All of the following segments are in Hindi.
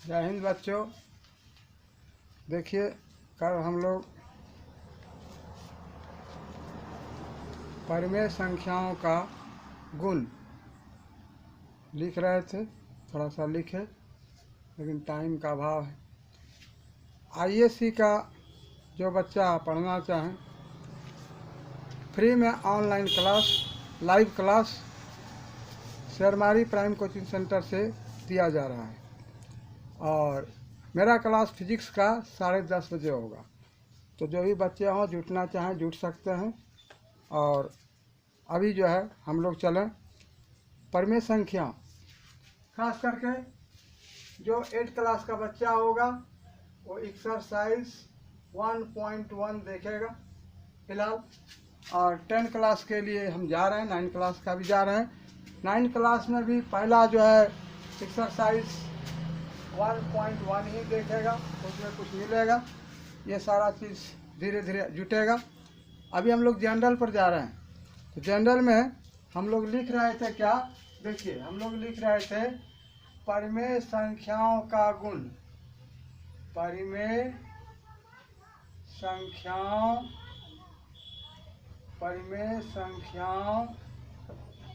जय हिंद बच्चों। देखिए, कल हम लोग परिमेय संख्याओं का गुण लिख रहे थे। थोड़ा सा लिखे, लेकिन टाइम का अभाव है। आईएससी का जो बच्चा पढ़ना चाहें, फ्री में online class, live class Shermari prime coaching centre से दिया जा रहा है। और मेरा क्लास फिजिक्स का 10:30 बजे होगा। तो जो भी बच्चे हों, जुटना चाहें जुट सकते हैं। और अभी जो है हम लोग चलें परिमेय संख्या, खास करके जो 8 क्लास का बच्चा होगा वो एक्सरसाइज 1.1 देखेगा फिलहाल। और 10 क्लास के लिए हम जा रहे हैं, 9 क्लास का भी जा रहे हैं। 9 क्लास में भी पहला जो है एक्सरसाइज 1.1 ही देखेगा, उसमें कुछ मिलेगा। ये सारा चीज़ धीरे धीरे जुटेगा। अभी हम लोग जनरल पर जा रहे हैं। तो जनरल में हम लोग लिख रहे थे क्या, देखिए हम लोग लिख रहे थे परिमेय संख्याओं का गुण। परिमेय संख्याओं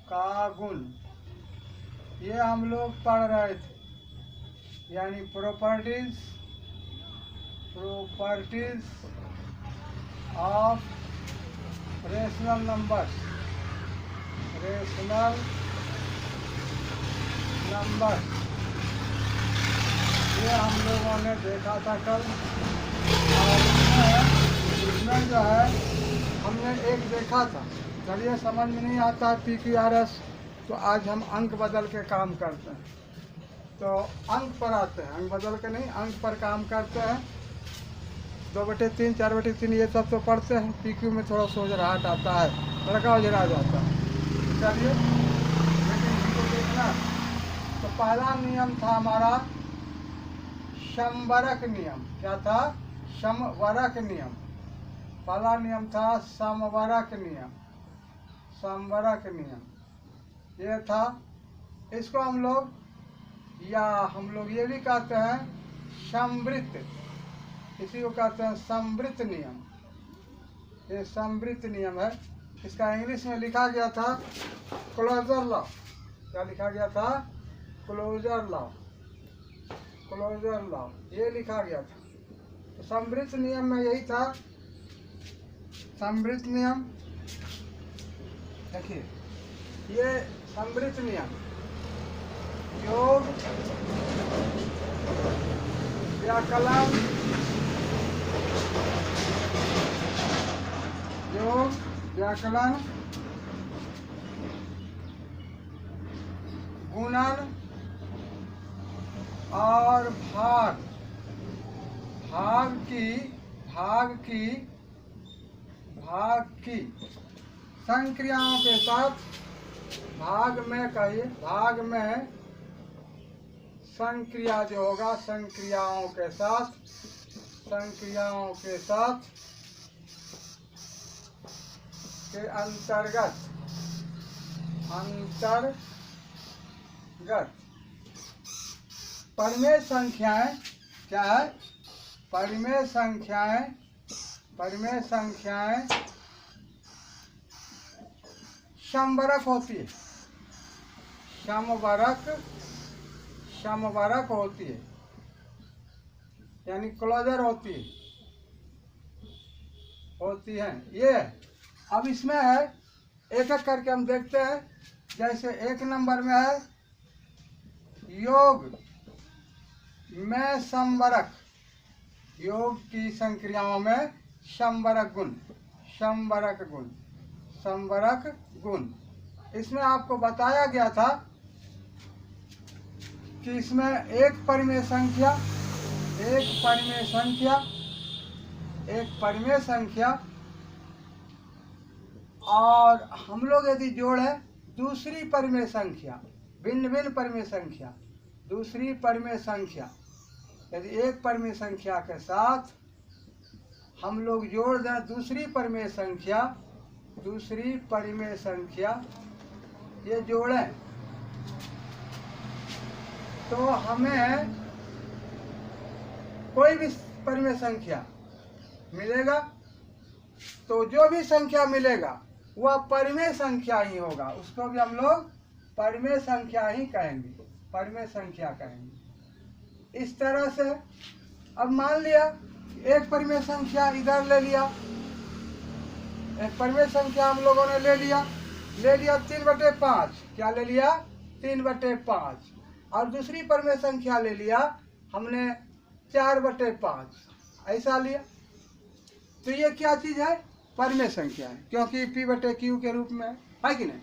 का गुण, ये हम लोग पढ़ रहे थे। यानी प्रॉपर्टीज ऑफ रेशनल नंबर्स। ये हम लोगों ने देखा था कल। और इसमें जो है हमने एक देखा था। चलिए, समझ में नहीं आता है PQRS, तो आज हम अंक बदल के काम करते हैं। तो अंक पर आते हैं, अंक बदल के नहीं, अंक पर काम करते हैं। 2/3, 4/3 ये सब तो पढ़ते हैं। PQ में थोड़ा सोझराहट आता है, लड़का उजरा जाता है। चलिए, लेकिन इनको देखना। तो पहला नियम था हमारा समवरक नियम। क्या था? समवरक नियम। पहला नियम था समवरक नियम। ये था। इसको हम लोग ये भी कहते हैं समवृत्त। इसी को कहते हैं समवृत्त नियम। ये समवृत्त नियम है। इसका इंग्लिश में लिखा गया था क्लोजर लॉ। क्या लिखा गया था? क्लोजर लॉ, ये लिखा गया था। तो समवृत्त नियम में यही था। समवृत्त नियम, देखिए ये समवृत्त नियम योग, व्याकलन, गुणन और भाग की संक्रियाओं के साथ, भाग में संक्रिया जो होगा, संक्रियाओं के साथ के अंतर्गत परिमेय संख्याएं क्या है? परिमेय संख्याएं समवरक होती है। समवरक होती है, यानी क्लोजर होती है। ये अब इसमें है, एक एक करके हम देखते हैं। जैसे 1 नंबर में है योग में समवरक, योग की संक्रियाओं में समवरक गुण। इसमें आपको बताया गया था कि इसमें एक परिमेय संख्या और हम लोग यदि जोड़े दूसरी परिमेय संख्या, भिन्न परिमेय संख्या, दूसरी परिमेय संख्या, यदि एक परिमेय संख्या के साथ हम लोग जोड़ दें दूसरी परिमेय संख्या, ये जोड़ें तो हमें कोई भी परिमेय संख्या मिलेगा तो जो भी संख्या मिलेगा वह परिमेय संख्या ही होगा, उसको भी हम लोग परिमेय संख्या ही कहेंगे, परिमेय संख्या कहेंगे। इस तरह से अब मान लिया एक परिमेय संख्या इधर ले लिया, एक परिमेय संख्या हम लोगों ने ले लिया 3/5, क्या ले लिया 3/5, और दूसरी परिमेय संख्या ले लिया हमने 4/5, ऐसा लिया। तो ये क्या चीज़ है, परिमेय संख्या है, क्योंकि P/Q के रूप में है कि नहीं।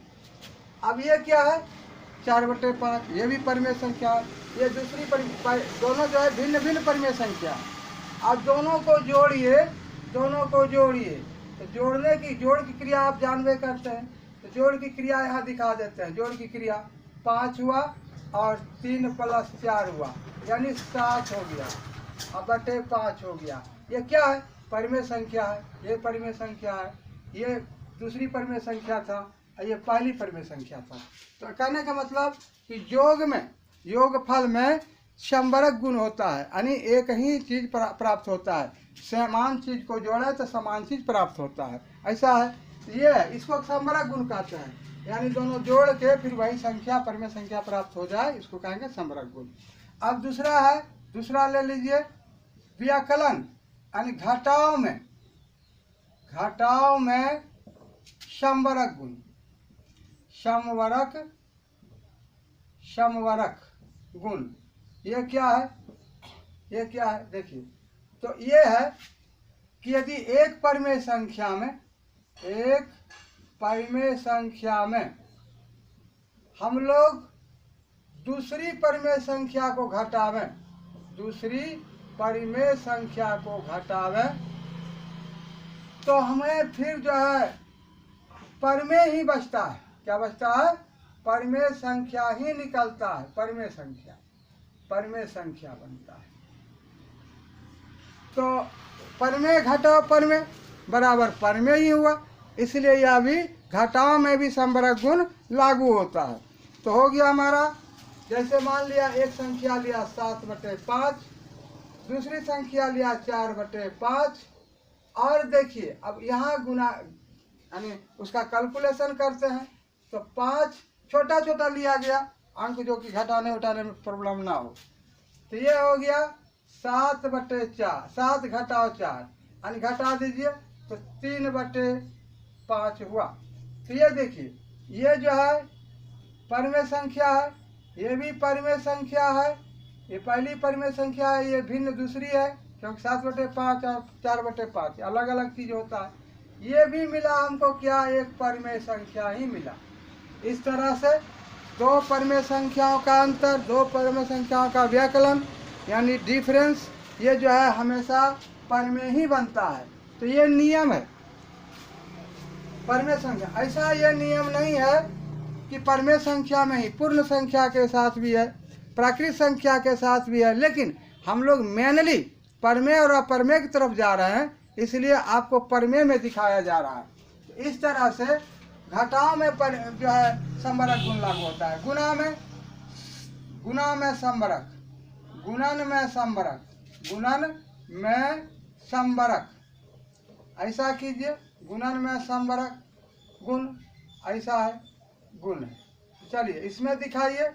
अब ये क्या है 4/5, ये भी परिमेय संख्या है, ये दूसरी दोनों जो है भिन्न भिन्न परिमेय संख्या। अब दोनों को जोड़िए, तो जोड़ की क्रिया आप जानबे करते हैं, तो जोड़ की क्रिया यहाँ दिखा देते हैं। जोड़ की क्रिया 5 हुआ और 3 + 4 हुआ, यानी 7 हो गया, अब बटे 5 हो गया। ये क्या है, परिमेय संख्या है, ये परिमेय संख्या है, ये दूसरी परिमेय संख्या था, ये पहली परिमेय संख्या था। तो कहने का मतलब कि योगफल में समवर्ग गुण होता है, यानी एक ही चीज प्राप्त होता है, समान चीज को जोड़े तो समान चीज प्राप्त होता है, ऐसा है। ये इसको समवर्ग गुण कहते हैं, यानी दोनों जोड़ के फिर वही संख्या परिमेय संख्या प्राप्त हो जाए, इसको कहेंगे समवर्ग गुण। अब दूसरा ले लीजिए व्याकलन, यानी घटाव में समवर्ग गुण, समवर्ग गुण। ये क्या है देखिए, तो ये है कि यदि एक परिमेय संख्या में हम लोग दूसरी परिमेय संख्या को घटावें, तो हमें फिर जो है परिमेय ही बचता है। क्या बचता है, परिमेय संख्या ही निकलता है, परिमेय संख्या बनता है। तो परिमेय घटाव परिमेय बराबर परिमेय ही हुआ, इसलिए यह भी घटाव में भी समवर्ग गुण लागू होता है। तो हो गया हमारा, जैसे मान लिया एक संख्या लिया 7/5, दूसरी संख्या लिया 4/5, और देखिए अब यहाँ गुना यानी उसका कैलकुलेशन करते हैं, तो 5 छोटा लिया गया, अंक जो कि घटाने उठाने में प्रॉब्लम ना हो। तो ये हो गया 7/4, 7 घटाओ 4, यानी घटा दीजिए तो 3/5 हुआ। तो ये देखिए, ये जो है परिमेय संख्या है, ये भी परिमेय संख्या है, ये पहली परिमेय संख्या है, ये भिन्न दूसरी है, क्योंकि 7/5 और 4/5 अलग अलग चीज होता है। ये भी मिला हमको क्या, एक परिमेय संख्या ही मिला। इस तरह से दो परिमेय संख्याओं का अंतर, दो परिमेय संख्याओं का व्याकलन यानी डिफरेंस, ये जो है हमेशा परिमेय ही बनता है। तो ये नियम है परिमेय संख्या। ऐसा ये नियम नहीं है कि परिमेय संख्या में ही, पूर्ण संख्या के साथ भी है, प्राकृत संख्या के साथ भी है, लेकिन हम लोग मेनली परिमेय और अपरिमेय की तरफ जा रहे हैं, इसलिए आपको परिमेय में दिखाया जा रहा है। तो इस तरह से घटाव में जो है समवर्ग गुण लागू होता है, गुणा में समवर्ग, गुणन में समवर्ग, ऐसा कीजिए, गुणन में समवर्ग गुण, ऐसा है गुण। चलिए इसमें दिखाइए,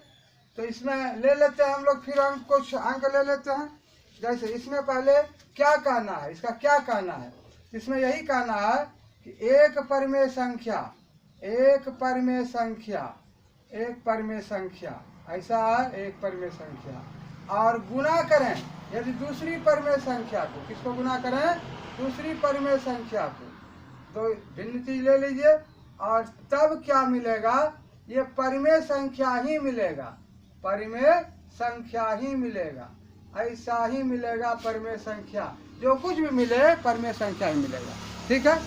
तो इसमें ले लेते हैं हम लोग, फिर कुछ अंक ले लेते हैं। जैसे इसमें पहले क्या कहना है, इसका क्या कहना है, इसमें यही कहना है कि एक परिमेय संख्या, ऐसा है एक परिमेय संख्या, और गुना करें यदि दूसरी परिमेय संख्या को, किसको गुना करें, दूसरी परिमेय संख्या को, तो भिन्न चीज ले लीजिए, और तब क्या मिलेगा, ये परिमेय संख्या ही मिलेगा, ऐसा ही मिलेगा परिमेय संख्या, जो कुछ भी मिले परिमेय संख्या ही मिलेगा। ठीक है,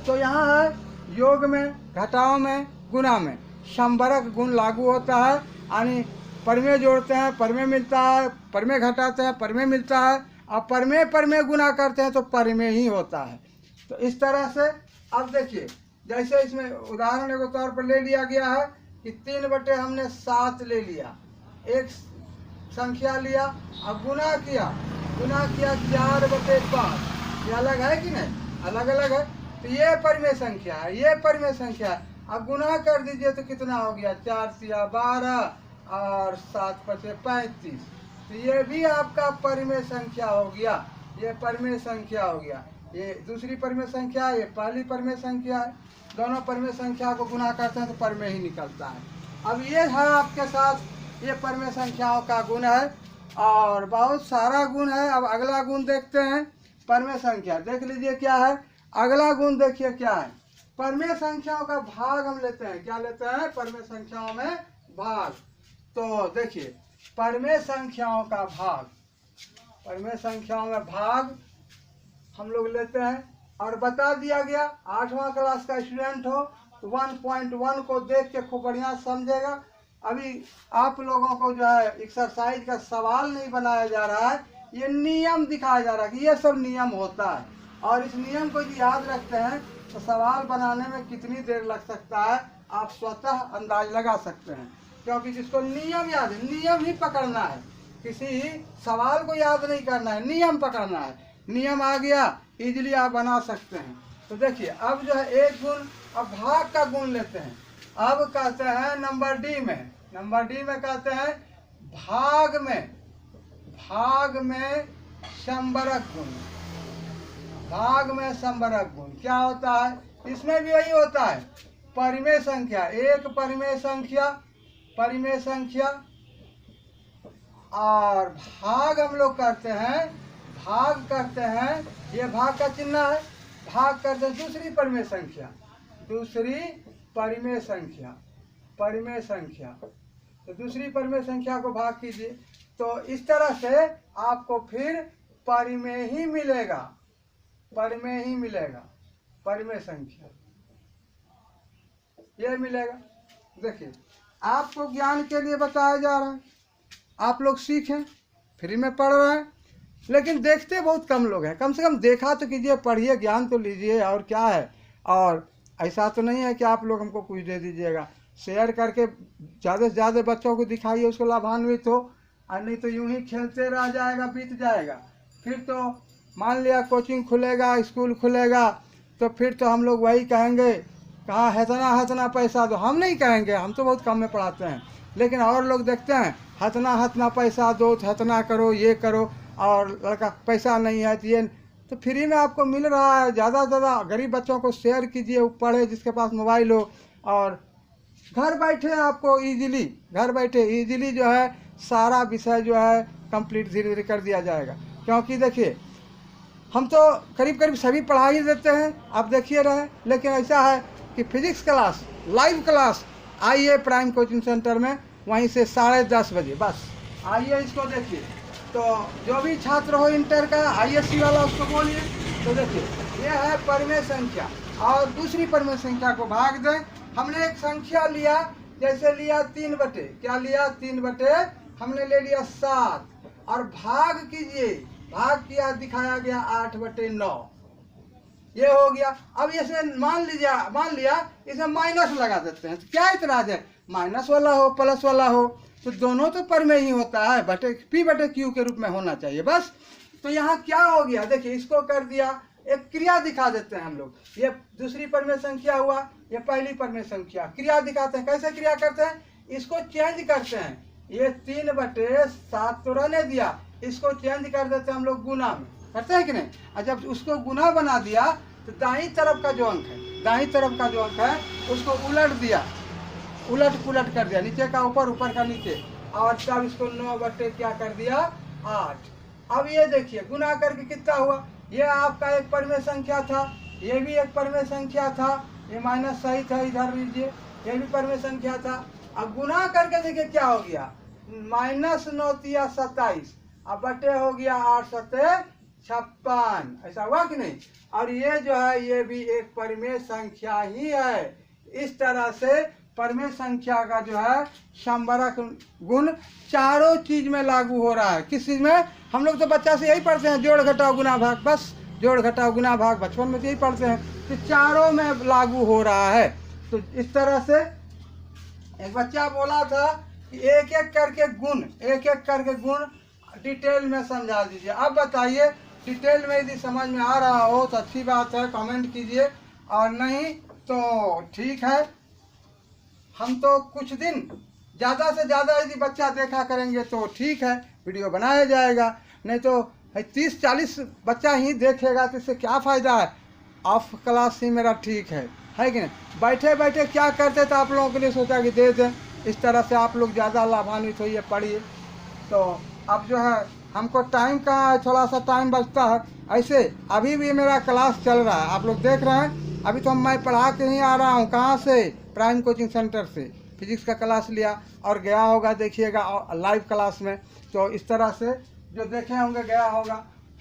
तो यहाँ है योग में, घटाव में, गुणा में समवर्ग गुण लागू होता है, यानी परिमेय जोड़ते हैं परिमेय मिलता है, परिमेय घटाते हैं परिमेय मिलता है, और परिमेय गुणा करते हैं तो परिमेय ही होता है। तो इस तरह से अब देखिए, जैसे इसमें उदाहरण के तौर पर ले लिया गया है कि 3/7 ले लिया, एक संख्या लिया, अब गुना किया 4/5, ये अलग है कि नहीं, अलग अलग है। तो ये परिमेय संख्या है, ये परिमेय संख्या है। अब गुना कर दीजिए तो कितना हो गया, 4 × 12 और 7 × 5 = 35। तो ये भी आपका परिमेय संख्या हो गया, ये परिमेय संख्या हो गया। ये दूसरी परिमेय संख्या है, ये पहली परिमेय संख्या है। दोनों परिमेय संख्या को गुना करते हैं तो परिमेय ही निकलता है। अब ये है आपके साथ, ये परिमेय संख्याओं का गुण है और बहुत सारा गुण है। अब अगला गुण देखते हैं, परिमेय संख्या देख लीजिए क्या है। अगला गुण देखिए क्या है, परिमेय संख्याओं का भाग हम लेते हैं। क्या लेते हैं, परिमेय संख्याओं में भाग। तो देखिए परिमेय संख्याओं का भाग, परिमेय संख्याओं में भाग हम लोग लेते हैं और बता दिया गया। 8वां क्लास का स्टूडेंट हो तो 1.1 को देख के खूब बढ़िया समझेगा। अभी आप लोगों को जो है एक्सरसाइज का सवाल नहीं बनाया जा रहा है, ये नियम दिखाया जा रहा है कि ये सब नियम होता है। और इस नियम को यदि याद रखते हैं तो सवाल बनाने में कितनी देर लग सकता है आप स्वतः अंदाज लगा सकते हैं। क्योंकि जिसको नियम याद है, नियम ही पकड़ना है, किसी सवाल को याद नहीं करना है, नियम पकड़ना है। नियम आ गया, इजीली आप बना सकते हैं। तो देखिए अब जो है एक गुण, अब भाग का गुण लेते हैं। अब कहते हैं नंबर डी में, नंबर डी में कहते हैं भाग में संबरक गुण। भाग में संबरक गुण क्या होता है, इसमें भी वही होता है, परिमेय संख्या, एक परिमेय संख्या और भाग हम लोग करते हैं, भाग करते हैं, ये भाग का चिन्ह है, भाग करते हैं दूसरी परिमेय संख्या, दूसरी परिमेय संख्या। तो दूसरी परिमेय संख्या को भाग कीजिए तो इस तरह से आपको फिर परिमेय ही मिलेगा, परिमेय संख्या ये मिलेगा। देखिए आपको ज्ञान के लिए बताया जा रहा है, आप लोग सीखें, फ्री में पढ़ रहे हैं, लेकिन देखते बहुत कम लोग हैं। कम से कम देखा तो कीजिए, पढ़िए, ज्ञान तो लीजिए, और क्या है। और ऐसा तो नहीं है कि आप लोग हमको कुछ दे दीजिएगा, शेयर करके ज़्यादा से ज़्यादा बच्चों को दिखाइए, उसको लाभान्वित हो। और नहीं तो यूं ही खेलते रह जाएगा, बीत जाएगा। फिर तो मान लिया कोचिंग खुलेगा, स्कूल खुलेगा, तो फिर तो हम लोग वही कहेंगे, कहाँ हतना पैसा दो। हम नहीं कहेंगे, हम तो बहुत कम में पढ़ाते हैं, लेकिन और लोग देखते हैं हतना पैसा दो, हतना करो, ये करो, और लड़का पैसा नहीं है तो ये, तो फ्री में आपको मिल रहा है। ज़्यादा से ज़्यादा गरीब बच्चों को शेयर कीजिए, वो पढ़े, जिसके पास मोबाइल हो, और घर बैठे आपको घर बैठे इजीली जो है सारा विषय जो है कंप्लीट धीरे धीरे कर दिया जाएगा। क्योंकि देखिए हम तो करीब करीब सभी पढ़ा ही देते हैं, आप देखिए रहे। लेकिन ऐसा है कि फिजिक्स क्लास, लाइव क्लास आइए प्राइम कोचिंग सेंटर में, वहीं से 10:30 बजे बस आइए, इसको देखिए। तो जो भी छात्र हो इंटर का ISC वाला, उसको बोलिए। तो देखिए ये है परिमेय संख्या, और दूसरी परिमेय संख्या को भाग दें। हमने एक संख्या लिया, जैसे लिया 3/, क्या लिया 3/, हमने ले लिया 7, और भाग कीजिए, भाग किया, दिखाया गया 8/9, ये हो गया। अब इसे मान लिया इसे माइनस लगा देते हैं, तो क्या इतराज है, माइनस वाला हो प्लस वाला हो तो दोनों तो परिमेय ही होता है, P/Q के रूप में होना चाहिए बस। तो यहाँ क्या हो गया, देखिए इसको कर दिया, एक क्रिया दिखा देते हैं हम लोग। ये दूसरी परिमेय संख्या हुआ, ये पहली परिमेय संख्या, क्रिया दिखाते हैं। कैसे क्रिया करते हैं, इसको चेंज करते हैं। ये 3/7 तो रहने दिया, इसको चेंज कर देते हैं हम लोग गुना में, करते हैं कि नहीं। और जब उसको गुना बना दिया तो दाईं तरफ का जो अंक है, उसको उलट दिया, उलट पुलट कर दिया, नीचे का ऊपर, ऊपर का नीचे, और तब इसको 9/, क्या कर दिया 8। अब ये देखिए गुना करके कितना हुआ, ये आपका एक परिमेय संख्या था, ये भी एक परिमेय संख्या था, ये माइनस सही था, इधर लीजिए, ये भी परिमेय संख्या था। अब गुना करके देखिए क्या हो गया, -9 × 27, अब बटे हो गया 8 × 56, ऐसा हुआ कि नहीं। और ये जो है ये भी एक परिमेय संख्या ही है। इस तरह से परिमेय संख्या का जो है संबरक गुण चारों चीज में लागू हो रहा है। किस चीज में, हम लोग तो बच्चा से यही पढ़ते हैं, जोड़ घटाव गुना भाग, बस जोड़ घटाव गुना भाग बचपन में तो यही पढ़ते हैं, तो चारों में लागू हो रहा है। तो इस तरह से एक बच्चा बोला था कि एक एक करके गुण डिटेल में समझा दीजिए। अब बताइए, डिटेल में यदि समझ में आ रहा हो तो अच्छी बात है, कमेंट कीजिए, और नहीं तो ठीक है। हम तो कुछ दिन ज़्यादा से ज़्यादा यदि बच्चा देखा करेंगे तो ठीक है, वीडियो बनाया जाएगा, नहीं तो 30-40 बच्चा ही देखेगा तो इससे क्या फ़ायदा है। ऑफ क्लास ही मेरा ठीक है कि नहीं। बैठे बैठे क्या करते तो आप लोगों के लिए सोचा कि दे दें, इस तरह से आप लोग ज़्यादा लाभान्वित होइए, पढ़िए। तो अब जो है हमको टाइम कहाँ है, थोड़ा सा टाइम बचता है। ऐसे अभी भी मेरा क्लास चल रहा है, आप लोग देख रहे हैं। अभी तो मैं पढ़ा के ही आ रहा हूँ, कहाँ से, प्राइम कोचिंग सेंटर से फिजिक्स का क्लास लिया और गया होगा, देखिएगा लाइव क्लास में। तो इस तरह से जो देखे होंगे गया होगा,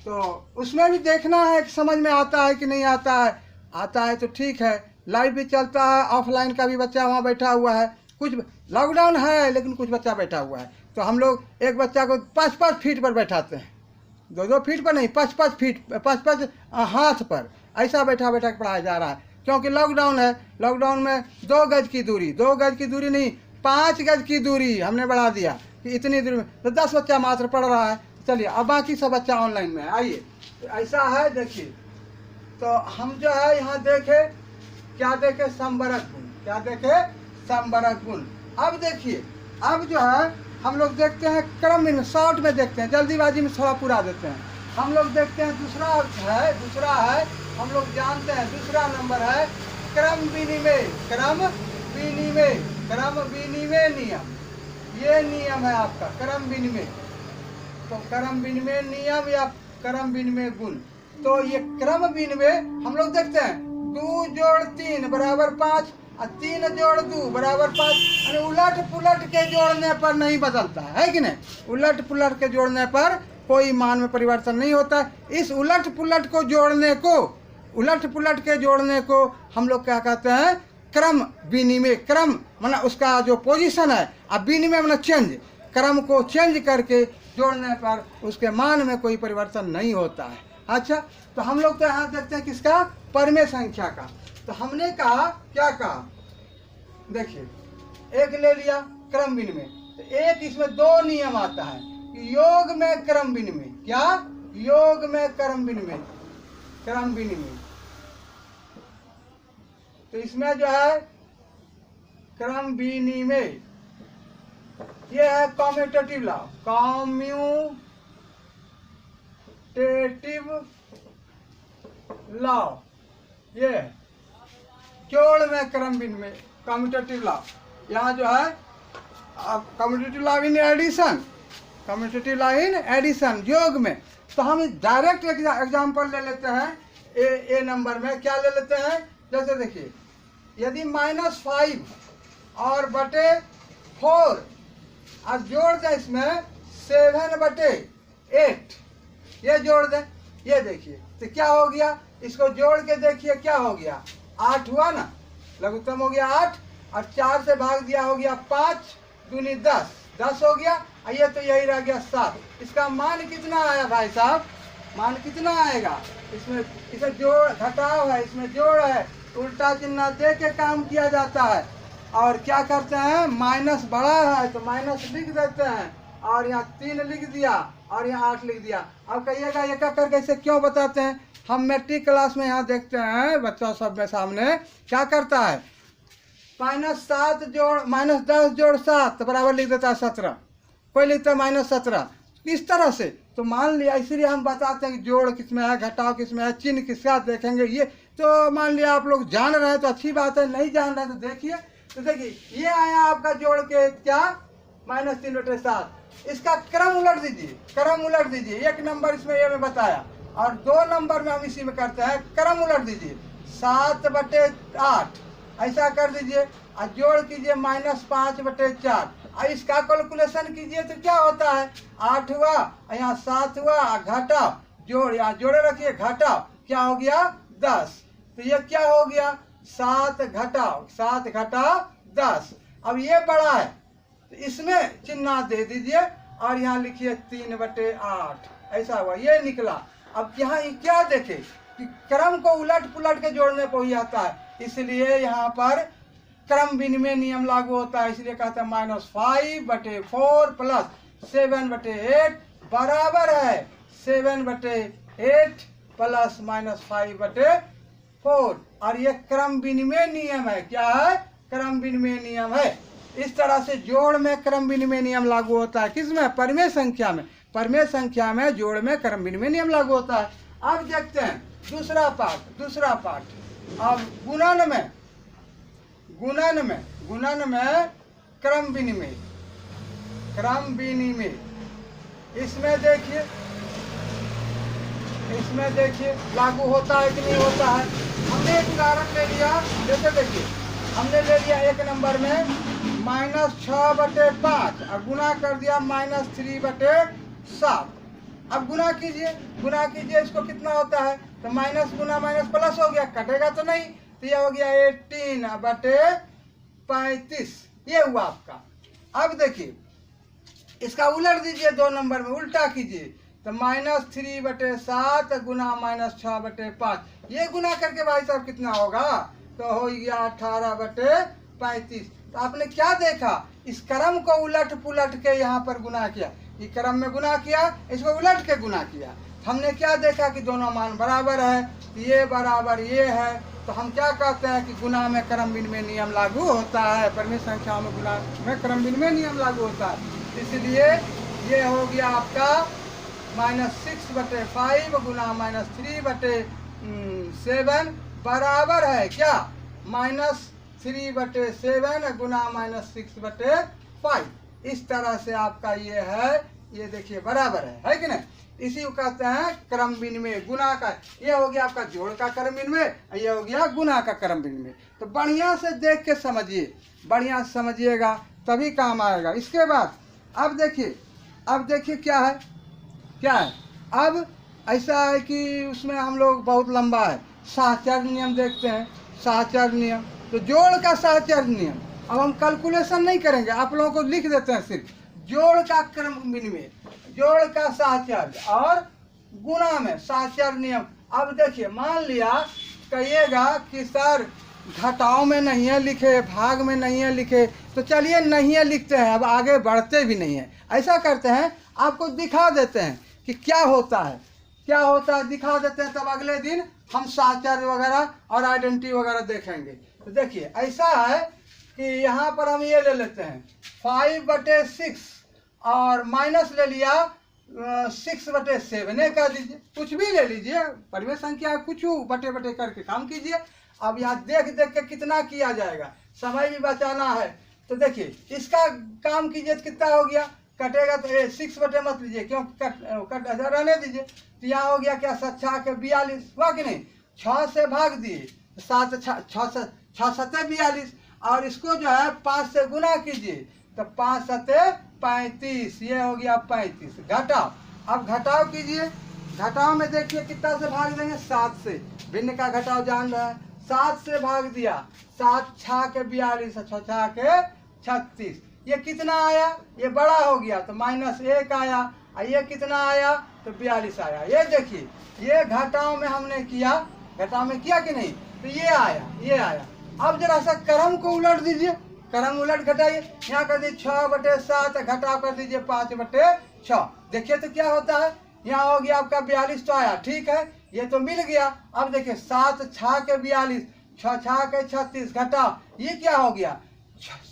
तो उसमें भी देखना है कि समझ में आता है कि नहीं आता है। आता है तो ठीक है, लाइव भी चलता है, ऑफलाइन का भी बच्चा वहाँ बैठा हुआ है। कुछ लॉकडाउन है लेकिन कुछ बच्चा बैठा हुआ है, तो हम लोग एक बच्चा को 5-5 फीट पर बैठाते हैं, 2-2 फीट पर नहीं, 5-5 फीट, 5-5 हाथ पर, ऐसा बैठा बैठा के पढ़ाया जा रहा है। क्योंकि लॉकडाउन है, लॉकडाउन में 2 गज की दूरी, 2 गज की दूरी नहीं, 5 गज की दूरी हमने बढ़ा दिया कि इतनी दूरी में तो 10 बच्चा मात्र पढ़ रहा है। चलिए अब बाकी सब बच्चा ऑनलाइन में आइए। तो ऐसा है, देखिए। तो हम जो है यहाँ देखे, क्या देखे, समवरक गुण, क्या देखे, समवरक गुण। अब देखिए, अब जो है हम लोग देखते हैं क्रम में, शॉर्ट में देखते हैं, जल्दीबाजी में थोड़ा पूरा देते हैं। हम लोग देखते हैं दूसरा है, हम लोग जानते हैं दूसरा नंबर है क्रम विनिमय, क्रम विनिमय नियम। ये नियम है आपका क्रम विनिमय। तो क्रम विनिमय नियम या क्रम विनिमय गुण। तो ये क्रम विनिमय हम लोग देखते हैं, 2 जोड़ 3 बराबर 5 और 3 जोड़ 2 बराबर 5। यानी उलट पुलट के जोड़ने पर नहीं बदलता है कि नहीं। उलट पुलट के जोड़ने पर कोई मान में परिवर्तन नहीं होता। इस उलट पुलट के जोड़ने को हम लोग क्या कहते हैं, क्रम विनिमय। क्रम माना उसका जो पोजीशन है, अब विनिमय माना चेंज, क्रम को चेंज करके जोड़ने पर उसके मान में कोई परिवर्तन नहीं होता है। अच्छा, तो हम लोग तो यहाँ देखते हैं किसका, परमेय संख्या का। तो हमने कहा, क्या कहा, देखिए एक ले लिया क्रम विनिमय, तो एक इसमें 2 नियम आता है, योग में क्रम विनिमय। क्या, योग में क्रम विनिमय, क्रम विनिमय। तो इसमें जो है क्रम विनिमय, ये है कम्यूटेटिव लॉ, कम्यूटेटिव लॉ। ये जोड़ में क्रम विनिमय, कम्यूटेटिव लॉ। यहाँ जो है commutative law in addition, commutative law in addition, योग में। तो हम डायरेक्ट एग्जाम्पल ले लेते हैं ए नंबर में। क्या ले लेते हैं, जैसे देखिए, यदि -5 और बटे 4 और जोड़ दें इसमें 7/8, ये जोड़ दें, ये देखिए तो क्या हो गया, इसको जोड़ के देखिए क्या हो गया, 8 हुआ ना, लघुत्तम हो गया 8, और 4 से भाग दिया हो गया 5 दूनी 10, 10 हो गया। ये तो यही रह गया 7। इसका मान कितना आया भाई साहब, मान कितना आएगा, इसमें जोड़ घटाव है, इसमें जोड़ है, उल्टा चिन्ह दे के काम किया जाता है। और क्या करते हैं, माइनस बड़ा है तो माइनस लिख देते हैं, और यहाँ 3 लिख दिया और यहाँ 8 लिख दिया। अब कहिएगा एक एक करके इसे क्यों बताते हैं। हम मैट्रिक क्लास में यहाँ देखते हैं बच्चा सब में सामने क्या करता है, -10 जोड़ 7 बराबर लिख देता है 17, कोई लिखता है -17, इस तरह से। तो मान लिया, इसीलिए हम बताते हैं कि जोड़ किसमें है, घटाव किसमें है, चिन्ह किसका देखेंगे। ये तो मान लिया आप लोग जान रहे हैं तो अच्छी बात है, नहीं जान रहे हैं तो देखिए। तो देखिए ये आया आपका जोड़ के क्या, -3/7। इसका क्रम उलट दीजिए, क्रम उलट दीजिए। 1 नंबर इसमें ये मैं बताया, और 2 नंबर में हम इसी में करते हैं, क्रम उलट दीजिए, 7/8 ऐसा कर दीजिए, और जोड़ कीजिए -5/4। और इसका कैलकुलेशन कीजिए तो क्या होता है, 8 हुआ, यहाँ 7 हुआ, घटाव जोड़, यहाँ जोड़े रखिए, घटाव क्या हो गया 10। तो ये क्या हो गया, 7 घटाव 10। अब ये बड़ा है तो इसमें चिन्ह दे दीजिए, और यहाँ लिखिए 3/8, ऐसा हुआ, ये निकला। अब यहाँ क्या देखे कि क्रम को उलट पुलट के जोड़ने को ही आता है, इसलिए यहाँ पर क्रम विनिमय नियम लागू होता है, इसलिए कहते हैं -5/4 प्लस 7/8 बराबर है 7/8 प्लस -5/4। और ये क्रम विनिमय नियम है। क्या है? क्रम विनिमय नियम है। इस तरह से जोड़ में क्रम विनिमय नियम लागू होता है। किसमें? परिमेय संख्या में। परिमेय संख्या में जोड़ में क्रम विनिमय नियम लागू होता है। अब देखते हैं दूसरा पार्ट। अब गुणन में क्रम विनिमय इसमें देखिए लागू होता है कि नहीं होता है। हमने एक उदाहरण ले लिया, जैसे देखिए हमने ले लिया एक नंबर में -6/5 और गुना कर दिया -3/7। अब गुना कीजिए इसको कितना होता है, तो माइनस गुना माइनस प्लस हो गया, कटेगा तो नहीं, तो ये हो गया 18/35। ये हुआ आपका। अब देखिए इसका उलट दीजिए, 2 नंबर में उल्टा कीजिए, तो -3/7 गुना -6/5। ये गुना करके भाई साहब कितना होगा, तो हो गया 18/35। तो आपने क्या देखा, इस क्रम को उलट पुलट के यहाँ पर गुना किया, ये क्रम में गुना किया, इसको उलट के गुना किया। हमने क्या देखा कि दोनों मान बराबर है, ये बराबर ये है, तो हम क्या कहते हैं कि गुना में क्रम विनिमय नियम लागू होता है। परिमेय संख्या में गुना में क्रम विनिमय नियम लागू होता है। इसलिए ये हो गया आपका -6/5 गुना -3/7 बराबर है क्या, -3/7 गुना -6/5। इस तरह से आपका ये है, ये देखिए बराबर है कि नहीं। इसी को कहते हैं क्रम विनिमय। गुना का ये हो गया आपका जोड़ का क्रम विनिमय, ये हो गया गुना का क्रम विनिमय। तो बढ़िया से देख के समझिए, बढ़िया से समझिएगा तभी काम आएगा। इसके बाद अब देखिए क्या है। अब ऐसा है कि उसमें हम लोग बहुत लंबा है, साहचर्य नियम देखते हैं। साहचर्य नियम तो जोड़ का साहचर्य नियम। अब हम कैलकुलेशन नहीं करेंगे, आप लोगों को लिख देते हैं सिर्फ जोड़ का क्रम विनिमय, जोड़ का साहचर्य और गुणा में साहचर्य नियम। अब देखिए मान लिया कहिएगा कि सर घटाव में नहीं है लिखे, भाग में नहीं है लिखे, तो चलिए नहीं है लिखते हैं, अब आगे बढ़ते भी नहीं है। ऐसा करते हैं, आपको दिखा देते हैं कि क्या होता है दिखा देते हैं, तब अगले दिन हम साहचर्य वगैरह और आइडेंटिटी वगैरह देखेंगे। तो देखिए ऐसा है कि यहाँ पर हम ये ले लेते हैं 5/6 और माइनस ले लिया 6/7 कर दीजिए, कुछ भी ले लीजिए, परिमेय संख्या कुछ बटे बटे करके काम कीजिए। अब यहाँ देख के कितना किया जाएगा, समय भी बचाना है। तो देखिए इसका काम कीजिए, कितना हो गया, कटेगा तो 6 बटे मत लीजिए, क्यों कट रहने दीजिए। तो यहाँ हो गया क्या, 7 6 के 42 हुआ कि नहीं, 6 से भाग दिए, 7 6 7 42, और इसको जो है 5 से गुना कीजिए, तो 5 7 35, ये हो गया 35। घटाओ, अब घटाव कीजिए, घटाव में देखिए कितना से भाग देंगे, 7 से। भिन्न का घटाव जान रहा है, 7 से भाग दिया, 7 6 के 42, 6 6 के 36। ये कितना आया, ये बड़ा हो गया तो -1 आया, और ये कितना आया तो 42 आया। ये देखिए ये घटाव में हमने किया, घटाव में किया कि नहीं, तो ये आया। अब जरा सा क्रम को उलट दीजिए, क्रम उलट घटाइए, यहाँ कर दीजिए 6/7, घटाव कर दीजिए 5/6। देखिए तो क्या होता है, यहाँ हो गया आपका 42 तो आया, ठीक है, ये तो मिल गया। अब देखिए 7 6 के 42, 6 6 के 36, घटाव, ये क्या हो गया,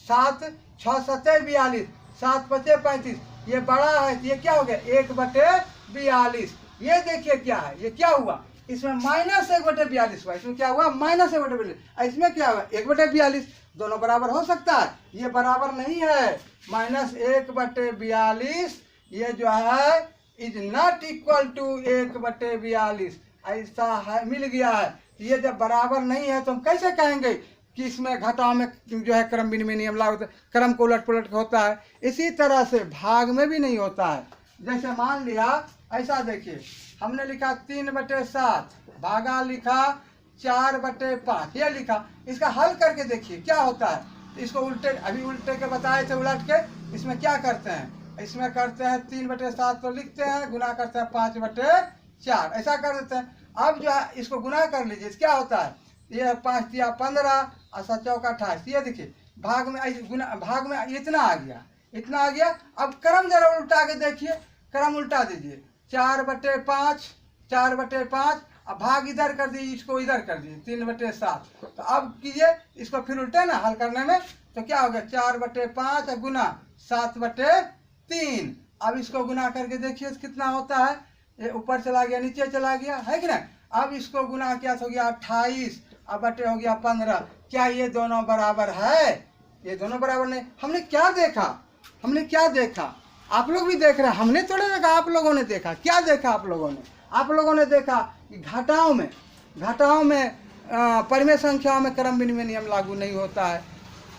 7 6 7 42, 7 5 35, ये बड़ा है तो ये क्या हो गया 1/42। ये देखिए क्या है, ये क्या हुआ, इसमें -1/42 हुआ, इसमें क्या हुआ -1/42, इसमें क्या हुआ 1/42। दोनों बराबर हो सकता है, ये बराबर नहीं है, -1/42 ये जो है इज नॉट इक्वल टू 1/42, ऐसा है, मिल गया है। ये जब बराबर नहीं है तो हम कैसे कहेंगे कि इसमें घटाव में जो है क्रम विनिमय नियम लागू होता है, क्रम को उलट पुलट होता है। इसी तरह से भाग में भी नहीं होता है। जैसे मान लिया ऐसा देखिए, हमने लिखा 3/7, भागा लिखा 4/5, ये लिखा, इसका हल करके देखिए क्या होता है। इसको उल्टे, अभी उल्टे के बताए थे, उलट के इसमें क्या करते हैं, इसमें करते हैं 3/7 तो लिखते हैं, गुना करते हैं 5/4, ऐसा कर देते हैं। अब जो है इसको गुना कर लीजिए, क्या होता है, ये 5 या 15, और 7 चौका 28। ये देखिए भाग में गुना, भाग में इतना आ गया, इतना आ गया। अब क्रम जरा उल्टा के देखिए, क्रम उल्टा दीजिए, 4/5, 4/5। अब भाग इधर कर दीजिए, इसको इधर कर दीजिए, 3/7। तो अब कीजिए इसको फिर उल्टे ना हल करने में, तो क्या हो गया 4/5 गुना 7/3। अब इसको गुना करके देखिए कितना होता है, ये ऊपर चला गया नीचे चला गया, है कि नहीं। अब इसको गुना किया तो हो गया 28, अब बटे हो गया 15। क्या ये दोनों बराबर है? ये दोनों बराबर नहीं। हमने क्या देखा, हमने क्या देखा, आप लोग भी देख रहे हैं, हमने थोड़े देखा, आप लोगों ने देखा। क्या देखा आप लोगों ने? आप लोगों ने देखा कि घटाओं में परिमेय संख्याओं में क्रम विनिमय नियम लागू नहीं होता है,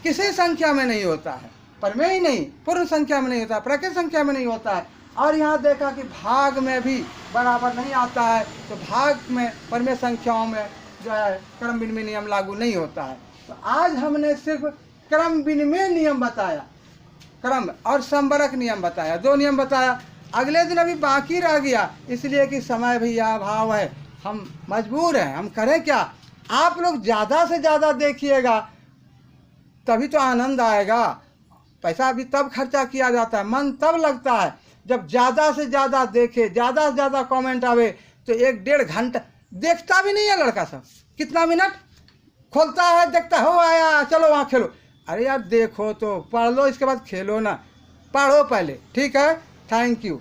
किसी संख्या में नहीं होता है, परिमेय ही नहीं, पूर्ण संख्या में नहीं होता, प्राकृत संख्या में नहीं होता है। और यहाँ देखा कि भाग में भी बराबर नहीं आता है, तो भाग में परिमेय संख्याओं में जो है क्रम विनिमय नियम लागू नहीं होता है। तो आज हमने सिर्फ क्रम विनिमय नियम बताया, क्रम और संबरक नियम बताया, 2 नियम बताया। अगले दिन अभी बाकी रह गया, इसलिए कि समय भैया अभाव है, हम मजबूर हैं, हम करें क्या। आप लोग ज़्यादा से ज़्यादा देखिएगा तभी तो आनंद आएगा। पैसा भी तब खर्चा किया जाता है, मन तब लगता है जब ज़्यादा से ज़्यादा देखे, ज़्यादा से ज़्यादा कमेंट आवे। तो 1-1.5 घंटा देखता भी नहीं है लड़का सब, कितना मिनट खोलता है, देखता हो आया चलो वहाँ खेलो। अरे यार देखो तो पढ़ लो, इसके बाद खेलो ना, पढ़ो पहले, ठीक है। Thank you.